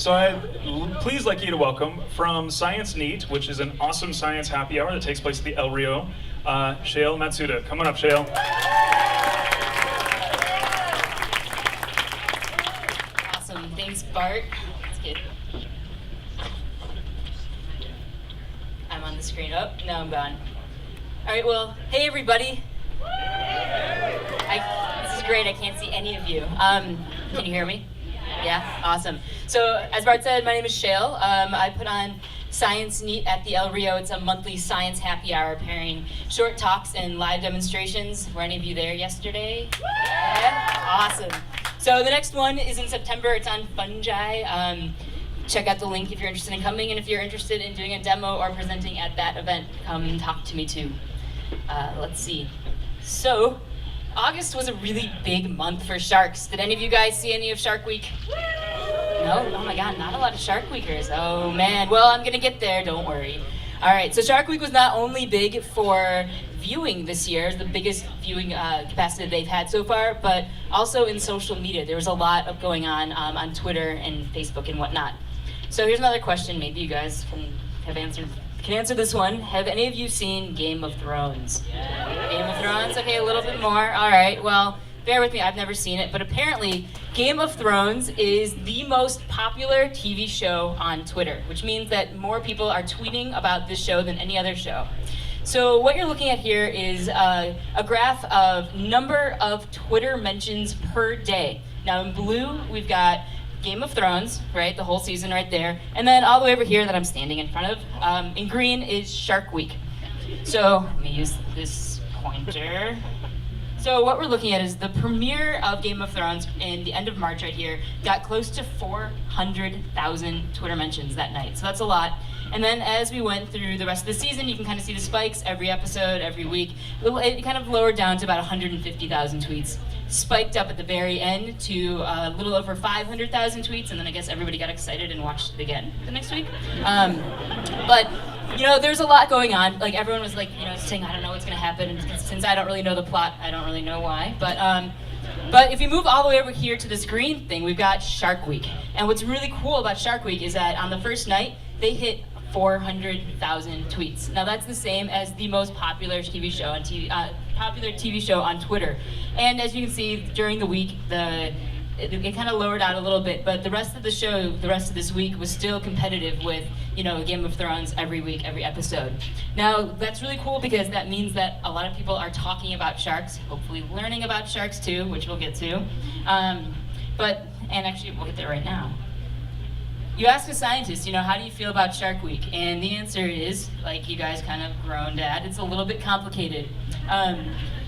So I'd please like you to welcome from Science Nite, which is an awesome science happy hour that takes place at the El Rio, Shayle Matsuda. Come on up, Shayle. Awesome, thanks Bart. That's good. I'm on the screen. Oh, no, I'm gone. All right, well, hey everybody. This is great, I can't see any of you. Can you hear me? Yeah, awesome. So, as Bart said, my name is Shayle. I put on Science Nite at the El Rio. It's a monthly science happy hour pairing short talks and live demonstrations. Were any of you there yesterday? Yeah? Awesome. So the next one is in September. It's on fungi. Check out the link if you're interested in coming, and if you're interested in doing a demo or presenting at that event, come talk to me too. Let's see. So, August was a really big month for sharks. Did any of you guys see any of Shark Week? No? Oh my god, not a lot of Shark Weekers. Oh man, well I'm gonna get there, don't worry. Alright, so Shark Week was not only big for viewing this year, the biggest viewing capacity they've had so far, but also in social media. There was a lot of going on Twitter and Facebook and whatnot. So here's another question, maybe you guys can answer this one. Have any of you seen Game of Thrones? Yeah. Game of Thrones? Okay, a little bit more. All right, well, bear with me, I've never seen it, but apparently Game of Thrones is the most popular TV show on Twitter, which means that more people are tweeting about this show than any other show. So what you're looking at here is a graph of number of Twitter mentions per day. Now in blue, we've got Game of Thrones, right, the whole season right there, and then all the way over here that I'm standing in front of, in green is Shark Week. So, let me use this pointer. So what we're looking at is the premiere of Game of Thrones in the end of March right here got close to 400,000 Twitter mentions that night, so that's a lot. And then as we went through the rest of the season, you can kind of see the spikes every episode, every week. It kind of lowered down to about 150,000 tweets. Spiked up at the very end to a little over 500,000 tweets, and then I guess everybody got excited and watched it again the next week. But you know, there's a lot going on. Like everyone was like, you know, saying I don't know what's gonna happen, and since I don't really know the plot, I don't really know why. But if you move all the way over here to this green thing, we've got Shark Week. And what's really cool about Shark Week is that on the first night, they hit 400,000 tweets. Now that's the same as the most popular TV show on TV show on Twitter. And as you can see, during the week, it kind of lowered out a little bit, but the rest of the show, the rest of this week was still competitive with, you know, Game of Thrones every week, every episode. Now, that's really cool because that means that a lot of people are talking about sharks, hopefully learning about sharks too, which we'll get to. And actually, we'll get there right now. You ask a scientist, you know, how do you feel about Shark Week? And the answer is, like you guys kind of groaned at, it's a little bit complicated.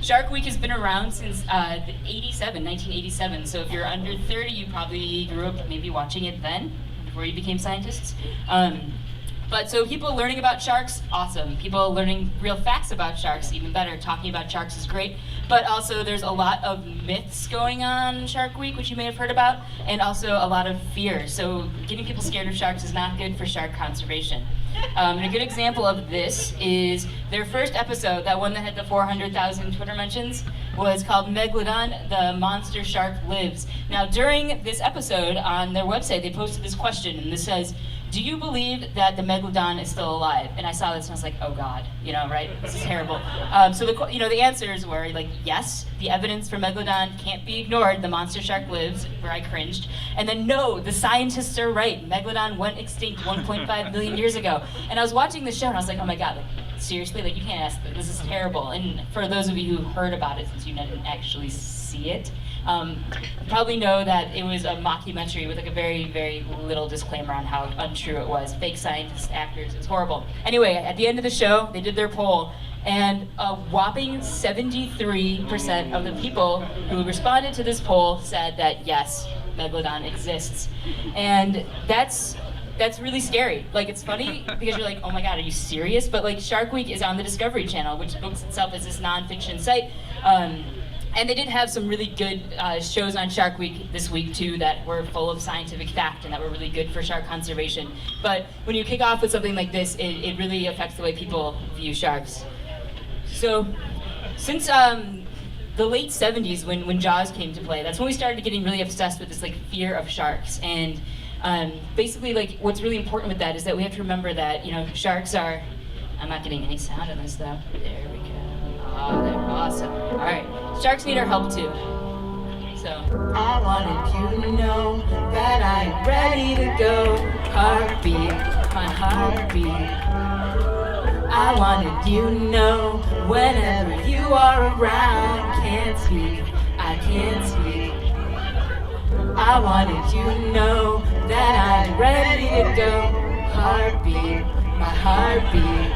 Shark Week has been around since 1987, so if you're under 30, you probably grew up maybe watching it then, before you became scientists. But so people learning about sharks, awesome. People learning real facts about sharks, even better. Talking about sharks is great. But also there's a lot of myths going on in Shark Week, which you may have heard about, and also a lot of fear. So getting people scared of sharks is not good for shark conservation. And a good example of this is their first episode, that one that had the 400,000 Twitter mentions, was called Megalodon, the Monster Shark Lives. Now during this episode on their website, they posted this question, and this says, do you believe that the Megalodon is still alive? And I saw this and I was like, oh God, you know, right? This is terrible. So the answers were like, yes, the evidence for Megalodon can't be ignored. The monster shark lives, where I cringed. And then no, the scientists are right. Megalodon went extinct 1.5 million years ago. And I was watching the show and I was like, oh my God, like, seriously, like you can't ask this is terrible. And for those of you who heard about it, since you didn't actually see it, you probably know that it was a mockumentary with like a very, very little disclaimer on how untrue it was. Fake scientists, actors, it's horrible. Anyway, at the end of the show, they did their poll, and a whopping 73% of the people who responded to this poll said that yes, Megalodon exists. And that's really scary. Like, it's funny because you're like, oh my God, are you serious? But like Shark Week is on the Discovery Channel, which books itself as this nonfiction site. And they did have some really good shows on Shark Week this week too that were full of scientific fact and that were really good for shark conservation. But when you kick off with something like this, it really affects the way people view sharks. So since the late 70s when Jaws came to play, that's when we started getting really obsessed with this like fear of sharks. And Basically, like, what's really important with that is that we have to remember that, you know, sharks are, I'm not getting any sound on this though. There we go. Oh, they're awesome. All right, sharks need our help too. So, I wanted you to know that I'm ready to go. Heartbeat, my heartbeat. I wanted you to know whenever you are around. Can't speak, I can't speak. I wanted you to know that I'm ready to go. Heartbeat, my heartbeat.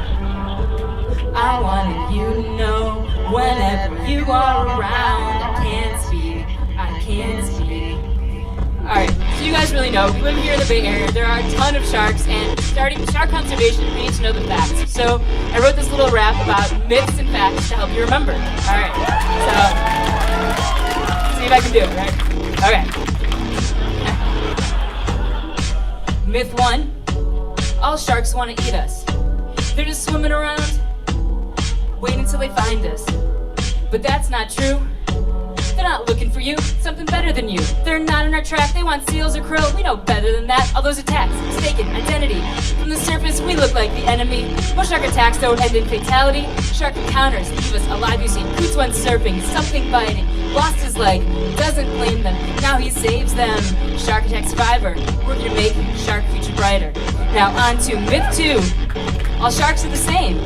I wanted you to know whenever you are around. I can't speak, I can't speak. Alright, so you guys really know, we live here in the Bay Area, there are a ton of sharks, and starting with shark conservation, we need to know the facts. So, I wrote this little rap about myths and facts to help you remember. Alright, so, see if I can do it, right? Okay. Myth 1, all sharks want to eat us. They're just swimming around, waiting until they find us. But that's not true. They're not looking for you, something better than you. They're not on our track, they want seals or krill. We know better than that. All those attacks, mistaken identity. From the surface, we look like the enemy. Most shark attacks don't end in fatality. Shark encounters leave us alive. You see, Coots went surfing, something biting. Lost his leg, doesn't blame them. Now he saves them. Shark attack survivor, working to make shark future brighter. Now on to myth 2. All sharks are the same.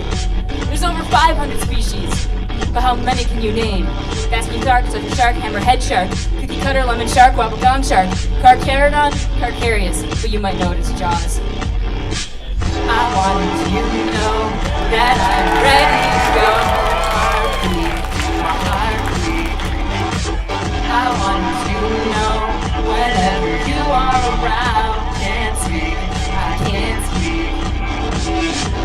There's over 500 species. But how many can you name? Basking shark, such a shark, hammerhead shark, cookie cutter, lemon shark, wobble gong shark, carcharodon, carcarius, but you might know it as Jaws. I wanted you to know that I'm ready to go. Heartbeat, my heartbeat. I wanted you to know whenever you are around. Can't speak, I can't speak.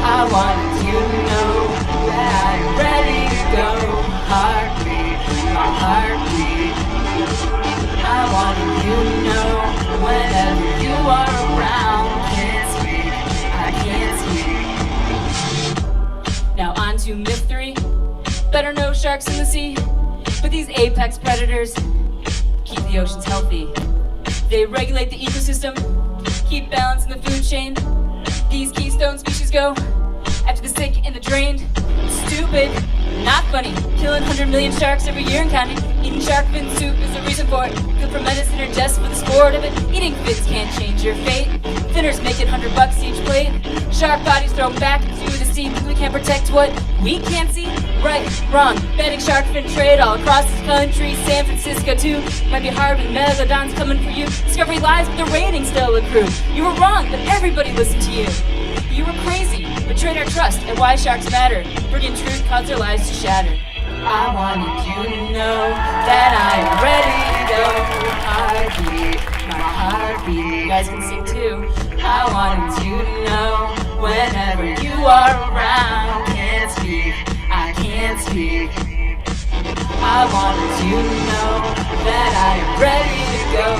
I wanted you to know that I'm ready to go. Heartbeat, my heartbeat. I wanted you to know whenever you are around. Can't speak, I can't speak. Now on to myth 3. Better know sharks in the sea, but these apex predators keep the oceans healthy. They regulate the ecosystem, keep balance in the food chain. These keystone species go after the sick and the drained. Stupid, not funny. Killing 100 million sharks every year and counting. Eating shark fin soup is the reason for it. Good for medicine or just for the sport of it. Eating fins can't change your fate. Thinners make it $100 each plate. Shark bodies thrown back into the sea. We can't protect what we can't see. Right, wrong, banning shark fin trade all across this country. San Francisco too. Might be hard with megalodons coming for you. Discovery lies, but the ratings still accrue. You were wrong, but everybody listened to you. You were crazy, betrayed our trust, and why sharks matter. Bringing truth caused their lives to shatter. I wanted you to know that I'm ready to go. Heartbeat, my heartbeat. You guys can sing too. I wanted you to know whenever you are around. Can't speak, I can't speak. I wanted you to know that I am ready to go.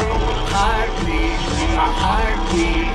Heartbeat, my heartbeat.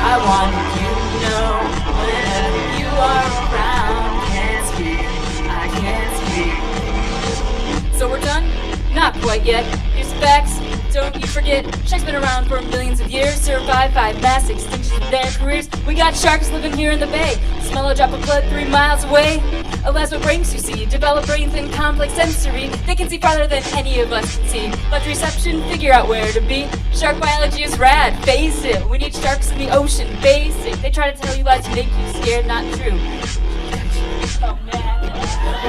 I wanted you to know whenever you are around. Can't speak, I can't speak. So we're done? Not quite yet. Here's the facts. Don't you forget, sharks been around for millions of years. Survived 5 mass extinctions in their careers. We got sharks living here in the bay. Smell a drop of blood 3 miles away. Alas, what brains you see. Develop brains and complex sensory. They can see farther than any of us can see. Blood reception, figure out where to be. Shark biology is rad, face it. We need sharks in the ocean, basic. They try to tell you lies to make you scared, not true. Oh man.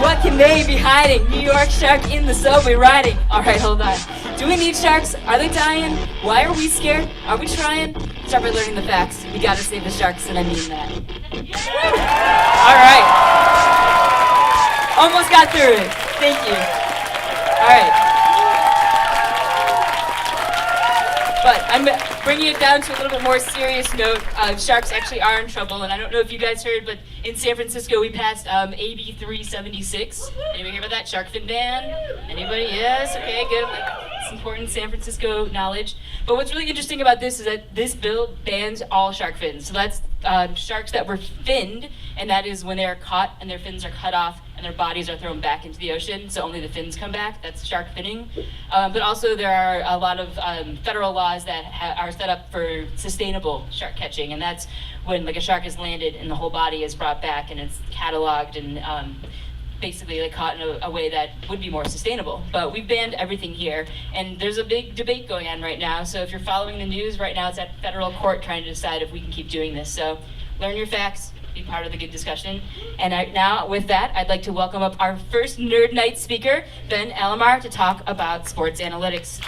What can they be hiding? New York shark in the subway riding. Alright, hold on. Do we need sharks? Are they dying? Why are we scared? Are we trying? Start by learning the facts. We gotta save the sharks, and I mean that. Alright. Almost got through it. Thank you. Alright. But I'm bringing it down to a little bit more serious note. Sharks actually are in trouble, and I don't know if you guys heard, but in San Francisco, we passed AB 376. Anybody hear about that? Shark fin ban? Anybody? Yes? Okay, good. It's important San Francisco knowledge. But what's really interesting about this is that this bill bans all shark fins. So that's sharks that were finned, and that is when they are caught and their fins are cut off and their bodies are thrown back into the ocean, so only the fins come back. That's shark finning. But also there are a lot of federal laws that are set up for sustainable shark catching, and that's when like a shark is landed and the whole body is brought back and it's cataloged and basically like caught in a way that would be more sustainable. But we've banned everything here, and there's a big debate going on right now. So if you're following the news right now, it's at federal court trying to decide if we can keep doing this. So learn your facts, be part of the good discussion. And now with that, I'd like to welcome up our first Nerd Nite speaker, Ben Alamar, to talk about sports analytics.